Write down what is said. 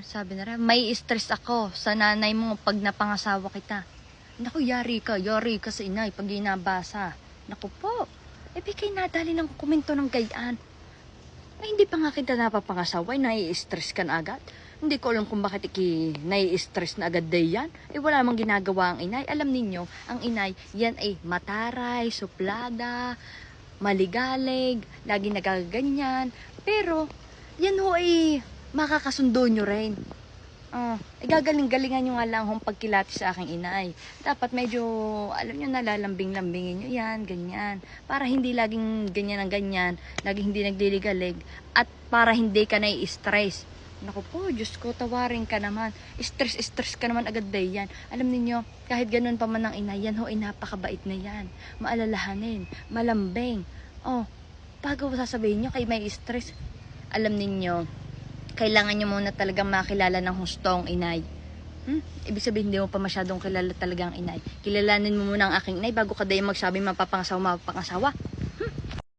Sabi na rin, may stress ako sa nanay mo pag napangasawa kita. Naku, yari ka sa inay pag inabasa. Naku po, bigay nadali ng komento ng gayaan. Ay, hindi pa nga kita napapangasawa, nai-stress ka na agad. Hindi ko alam kung bakit nai-stress na agad day yan. Wala mang ginagawa ang inay. Alam ninyo, ang inay, yan ay mataray, suplada, maligalig, lagi nagaganyan. Pero, yan ho ay makakasundo nyo rin. Gagaling-galingan nyo nga lang kung pagkilati sa aking inay. Dapat medyo, alam nyo, nalalambing-lambingin nyo yan, ganyan. Para hindi laging ganyan ang ganyan, laging hindi nagliligalig, at para hindi ka nai-stress. Naku po, Diyos ko, tawarin ka naman. Stress ka naman agad day yan. Alam niyo, kahit ganun pa man ang inay, yan ho ay napakabait na yan. Maalalahanin, malambing. Bago sasabihin nyo kay may stress, alam niyo, kailangan nyo muna talagang makilala ng hustong inay. Ibig sabihin, hindi mo pa masyadong kilala talagang inay. Kilalanin mo muna ang aking inay bago ka dahil magsabi mapapangasawa.